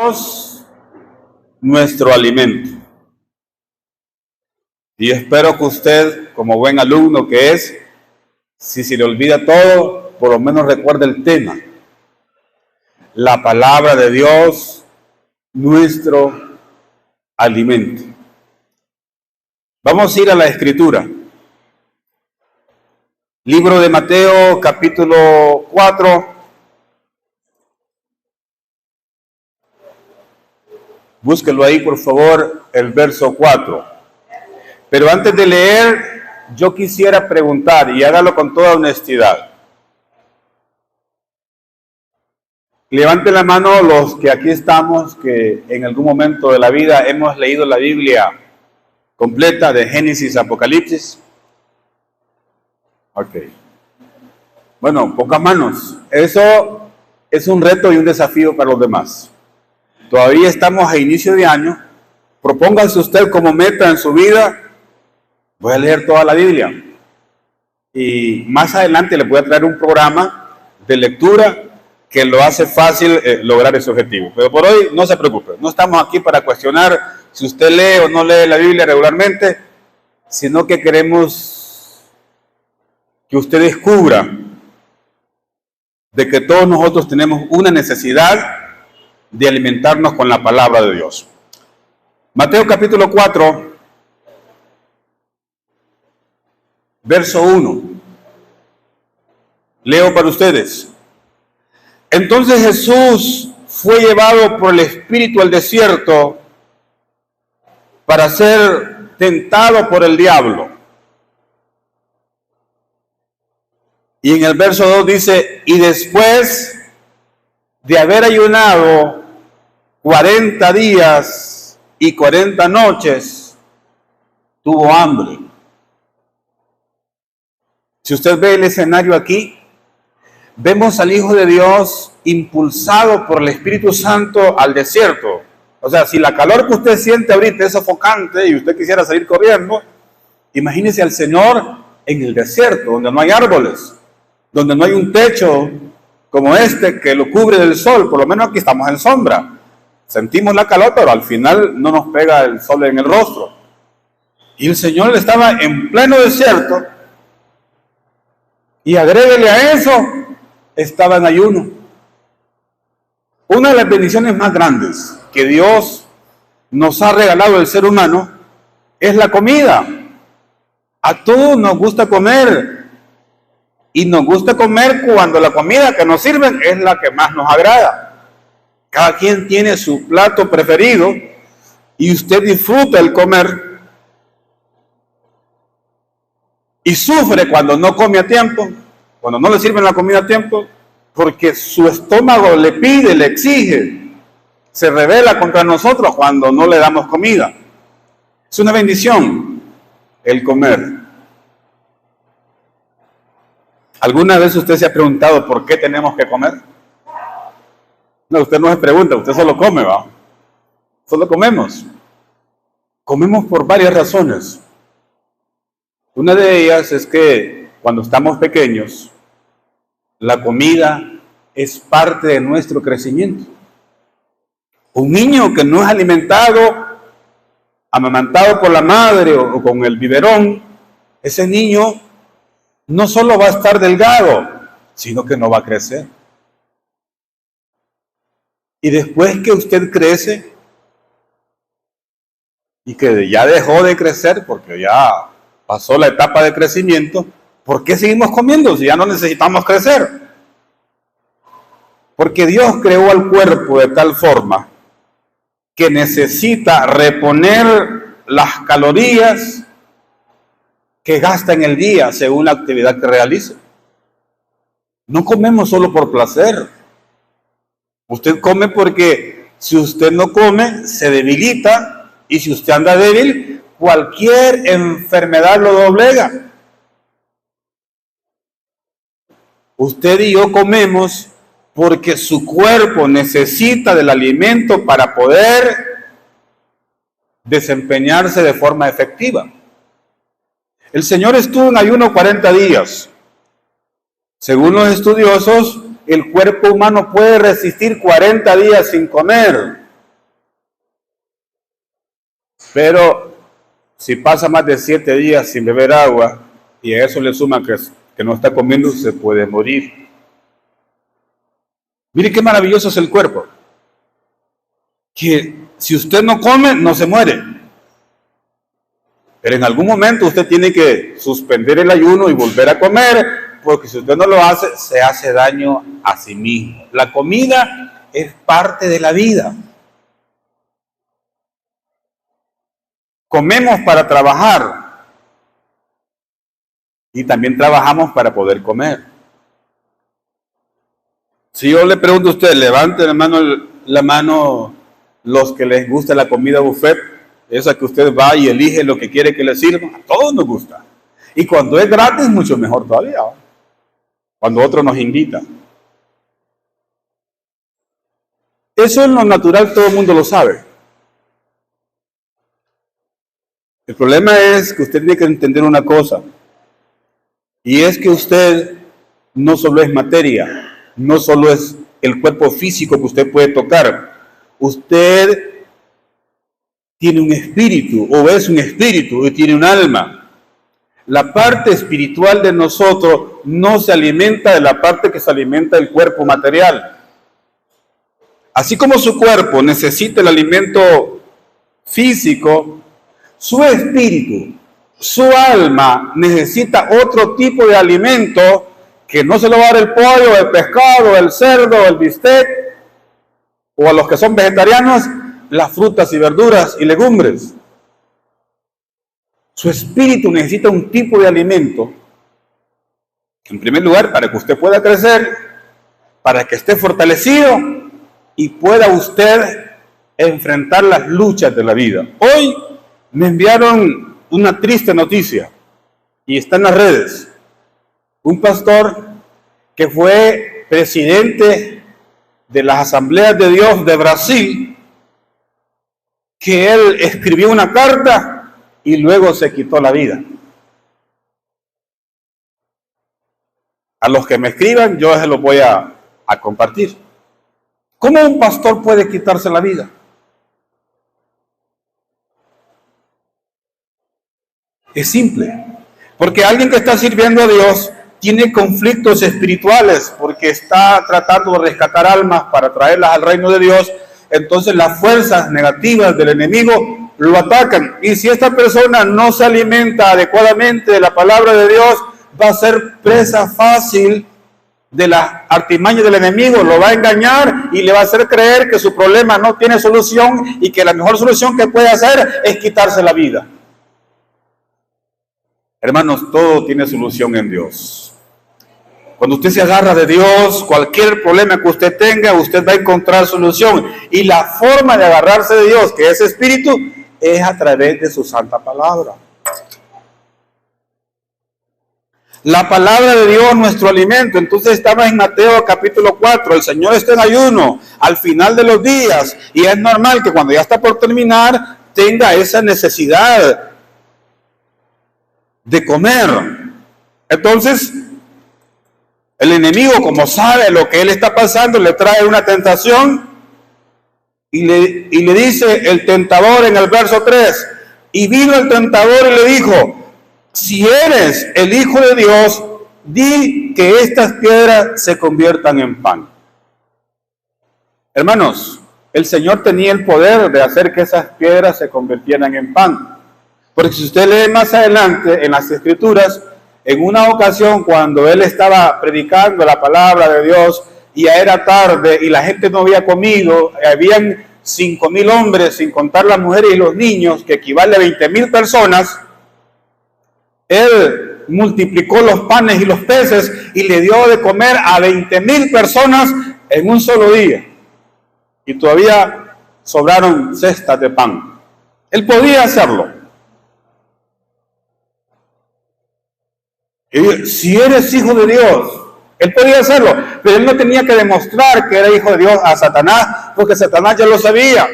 Dios nuestro alimento. Y espero que usted, como buen alumno que es, si se le olvida todo, por lo menos recuerde el tema. La palabra de Dios, nuestro alimento. Vamos a ir a la Escritura. Libro de Mateo, capítulo 4. Búsquelo ahí, por favor, el verso 4. Pero antes de leer, yo quisiera preguntar, y hágalo con toda honestidad. Levanten la mano los que aquí estamos, que en algún momento de la vida hemos leído la Biblia completa de Génesis a Apocalipsis. Ok. Bueno, pocas manos. Eso es un reto y un desafío para los demás. Todavía estamos a inicio de año. Propóngase usted como meta en su vida: voy a leer toda la Biblia. Y más adelante le voy a traer un programa de lectura que lo hace fácil lograr ese objetivo. Pero por hoy no se preocupe. No estamos aquí para cuestionar si usted lee o no lee la Biblia regularmente, sino que queremos que usted descubra de que todos nosotros tenemos una necesidad de alimentarnos con la palabra de Dios. Mateo capítulo 4, verso 1. Leo para ustedes. Entonces Jesús fue llevado por el Espíritu al desierto para ser tentado por el diablo. Y en el verso 2 dice: y después de haber ayunado 40 días y 40 noches, tuvo hambre. Si usted ve el escenario aquí, vemos al Hijo de Dios impulsado por el Espíritu Santo al desierto. O sea, si la calor que usted siente ahorita es sofocante y usted quisiera salir corriendo, imagínese al Señor en el desierto, donde no hay árboles, donde no hay un techo como este que lo cubre del sol. Por lo menos aquí estamos en sombra. Sentimos la calor, pero al final no nos pega el sol en el rostro. Y el Señor estaba en pleno desierto, y agréguele a eso, estaba en ayuno. Una de las bendiciones más grandes que Dios nos ha regalado el ser humano es la comida. A todos nos gusta comer, y nos gusta comer cuando la comida que nos sirven es la que más nos agrada. Cada quien tiene su plato preferido y usted disfruta el comer y sufre cuando no come a tiempo, cuando no le sirven la comida a tiempo, porque su estómago le pide, le exige, se rebela contra nosotros cuando no le damos comida. Es una bendición el comer. ¿Alguna vez usted se ha preguntado por qué tenemos que comer? No, usted no se pregunta, usted solo come, ¿va? Solo comemos. Comemos por varias razones. Una de ellas es que cuando estamos pequeños, la comida es parte de nuestro crecimiento. Un niño que no es alimentado, amamantado por la madre o con el biberón, ese niño no solo va a estar delgado, sino que no va a crecer. Y después que usted crece y que ya dejó de crecer porque ya pasó la etapa de crecimiento, ¿por qué seguimos comiendo si ya no necesitamos crecer? Porque Dios creó al cuerpo de tal forma que necesita reponer las calorías que gasta en el día según la actividad que realice. No comemos solo por placer. Usted come porque si usted no come, se debilita, y si usted anda débil, cualquier enfermedad lo doblega. Usted y yo comemos porque su cuerpo necesita del alimento para poder desempeñarse de forma efectiva. El Señor estuvo en ayuno 40 días. Según los estudiosos, el cuerpo humano puede resistir 40 días sin comer. Pero si pasa más de 7 días sin beber agua y a eso le suma que no está comiendo, se puede morir. Mire qué maravilloso es el cuerpo. Que si usted no come, no se muere. Pero en algún momento usted tiene que suspender el ayuno y volver a comer, porque si usted no lo hace, se hace daño a sí mismo. La comida es parte de la vida. Comemos para trabajar y también trabajamos para poder comer. Si yo le pregunto a usted, levante la mano los que les gusta la comida buffet, esa que usted va y elige lo que quiere que le sirvan, a todos nos gusta. Y cuando es gratis, mucho mejor todavía, ¿no? Cuando otro nos invita. Eso en lo natural todo el mundo lo sabe. El problema es que usted tiene que entender una cosa, y es que usted no solo es materia, no solo es el cuerpo físico que usted puede tocar, usted tiene un espíritu, o es un espíritu, y tiene un alma. La parte espiritual de nosotros no se alimenta de la parte que se alimenta del cuerpo material. Así como su cuerpo necesita el alimento físico, su espíritu, su alma necesita otro tipo de alimento que no se lo va a dar el pollo, el pescado, el cerdo, el bistec, o a los que son vegetarianos, las frutas y verduras y legumbres. Su espíritu necesita un tipo de alimento, en primer lugar, para que usted pueda crecer, para que esté fortalecido y pueda usted enfrentar las luchas de la vida. Hoy me enviaron una triste noticia y está en las redes. Un pastor que fue presidente de las Asambleas de Dios de Brasil, que él escribió una carta y luego se quitó la vida. A los que me escriban, yo se los voy a compartir. ¿Cómo un pastor puede quitarse la vida? Es simple, porque alguien que está sirviendo a Dios tiene conflictos espirituales, porque está tratando de rescatar almas para traerlas al reino de Dios. Entonces las fuerzas negativas del enemigo lo atacan, y si esta persona no se alimenta adecuadamente de la palabra de Dios, va a ser presa fácil de las artimañas del enemigo. Lo va a engañar y le va a hacer creer que su problema no tiene solución y que la mejor solución que puede hacer es quitarse la vida. Hermanos, todo tiene solución en Dios. Cuando usted se agarra de Dios, cualquier problema que usted tenga, usted va a encontrar solución. Y la forma de agarrarse de Dios, que es espíritu, es a través de su santa palabra. La palabra de Dios, nuestro alimento. Entonces estamos en Mateo capítulo 4. El Señor está en ayuno al final de los días. Y es normal que cuando ya está por terminar, tenga esa necesidad de comer. Entonces, el enemigo, como sabe lo que él está pasando, le trae una tentación y le dice el tentador en el verso 3, y vino el tentador y le dijo: si eres el Hijo de Dios, di que estas piedras se conviertan en pan. Hermanos, el Señor tenía el poder de hacer que esas piedras se convirtieran en pan. Porque si usted lee más adelante en las Escrituras, en una ocasión cuando él estaba predicando la palabra de Dios y ya era tarde y la gente no había comido, habían 5,000 hombres, sin contar las mujeres y los niños, que equivale a 20,000 personas, él multiplicó los panes y los peces y le dio de comer a 20,000 personas en un solo día. Y todavía sobraron cestas de pan. Él podía hacerlo. Y si eres hijo de Dios, él podía hacerlo, pero él no tenía que demostrar que era hijo de Dios a Satanás, porque Satanás ya lo sabía.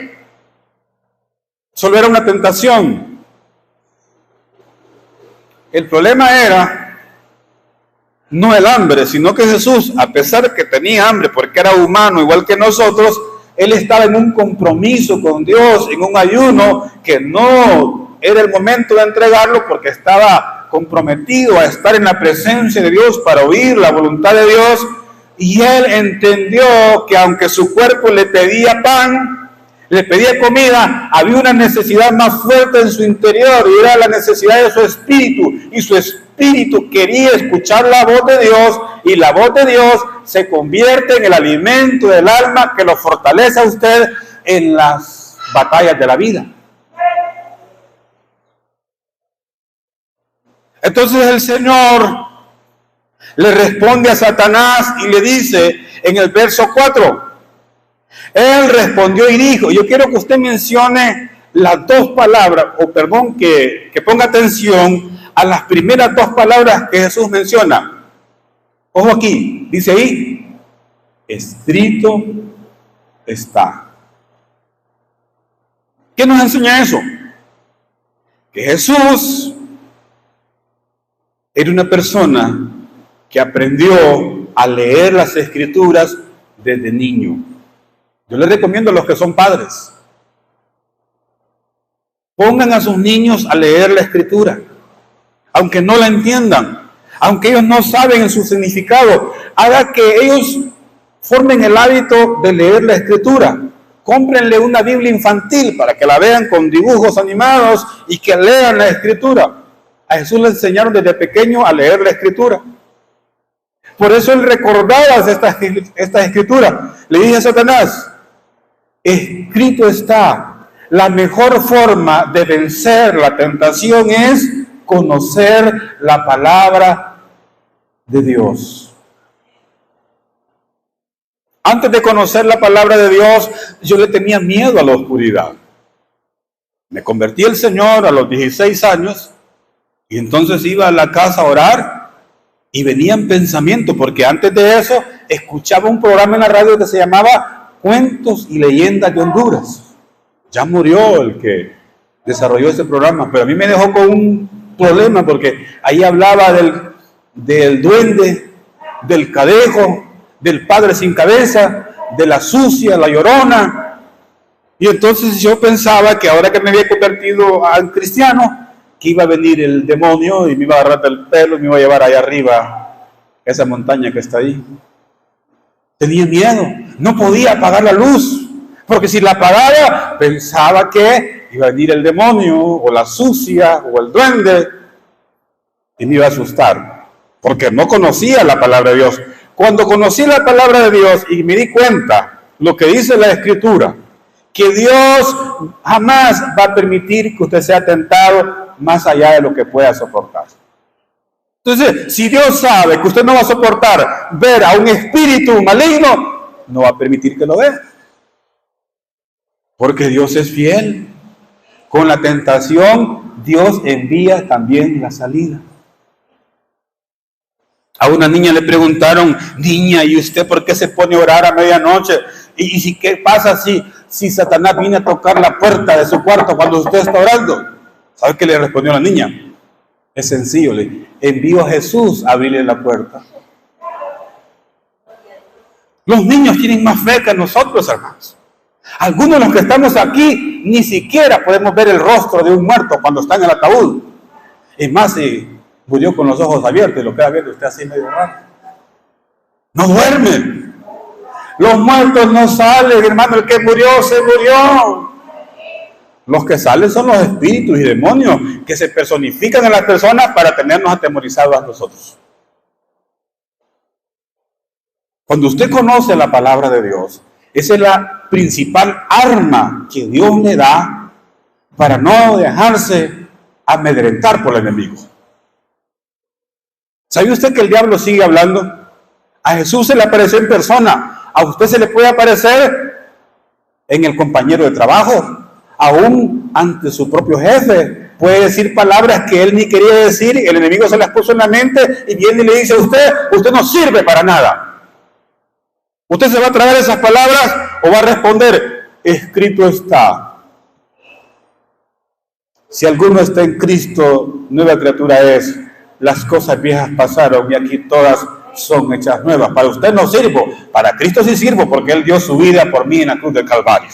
Solo era una tentación. El problema era no el hambre, sino que Jesús, a pesar de que tenía hambre, porque era humano igual que nosotros, Él estaba en un compromiso con Dios, en un ayuno que no era el momento de entregarlo porque estaba comprometido a estar en la presencia de Dios para oír la voluntad de Dios. Y él entendió que aunque su cuerpo le pedía pan, le pedía comida, había una necesidad más fuerte en su interior y era la necesidad de su espíritu. Y su espíritu quería escuchar la voz de Dios, y la voz de Dios se convierte en el alimento del alma que lo fortalece a usted en las batallas de la vida. Entonces el Señor le responde a Satanás y le dice en el verso 4, él respondió y dijo, yo quiero que usted mencione las dos palabras, que ponga atención a las primeras dos palabras que Jesús menciona. Ojo aquí, dice ahí, escrito está. ¿Qué nos enseña eso? Que Jesús era una persona que aprendió a leer las Escrituras desde niño. Yo les recomiendo a los que son padres, pongan a sus niños a leer la Escritura, aunque no la entiendan, aunque ellos no saben su significado, haga que ellos formen el hábito de leer la Escritura. Cómprenle una Biblia infantil para que la vean con dibujos animados y que lean la Escritura. A Jesús le enseñaron desde pequeño a leer la Escritura. Por eso él recordaba esta Escritura. Le dije a Satanás, escrito está. La mejor forma de vencer la tentación es conocer la palabra de Dios. Antes de conocer la palabra de Dios, yo le tenía miedo a la oscuridad. Me convertí al Señor a los 16 años y entonces iba a la casa a orar y venían pensamientos, porque antes de eso escuchaba un programa en la radio que se llamaba Cuentos y Leyendas de Honduras. Ya murió el que desarrolló ese programa, pero a mí me dejó con un problema porque ahí hablaba del duende, del cadejo, del padre sin cabeza, de la sucia, la llorona. Y entonces yo pensaba que ahora que me había convertido a cristiano, que iba a venir el demonio y me iba a agarrar del pelo y me iba a llevar allá arriba, esa montaña que está ahí. Tenía miedo, no podía apagar la luz. Porque si la apagaba, pensaba que iba a venir el demonio, o la sucia, o el duende, y me iba a asustar, porque no conocía la palabra de Dios. Cuando conocí la palabra de Dios y me di cuenta lo que dice la Escritura, que Dios jamás va a permitir que usted sea tentado más allá de lo que pueda soportar. Entonces, si Dios sabe que usted no va a soportar ver a un espíritu maligno, no va a permitir que lo vea. Porque Dios es fiel. Con la tentación, Dios envía también la salida. A una niña le preguntaron, niña, ¿y usted por qué se pone a orar a medianoche? ¿Y qué pasa si Satanás viene a tocar la puerta de su cuarto cuando usted está orando? ¿Sabe qué le respondió la niña? Es sencillo, le envió a Jesús a abrirle la puerta. Los niños tienen más fe que nosotros, hermanos. Algunos de los que estamos aquí ni siquiera podemos ver el rostro de un muerto cuando está en el ataúd. Es más, si murió con los ojos abiertos y lo queda viendo usted así medio raro. No duermen. Los muertos no salen, hermano. El que murió, se murió. Los que salen son los espíritus y demonios que se personifican en las personas para tenernos atemorizados a nosotros. Cuando usted conoce la palabra de Dios, esa es la principal arma que Dios le da para no dejarse amedrentar por el enemigo. ¿Sabe usted que el diablo sigue hablando? A Jesús se le apareció en persona. A usted se le puede aparecer en el compañero de trabajo, aún ante su propio jefe. Puede decir palabras que él ni quería decir, el enemigo se las puso en la mente y viene y le dice a usted no sirve para nada. ¿Usted se va a tragar esas palabras o va a responder, escrito está? Si alguno está en Cristo, nueva criatura es. Las cosas viejas pasaron y aquí todas son hechas nuevas. Para usted no sirvo, para Cristo sí sirvo, porque Él dio su vida por mí en la cruz del Calvario.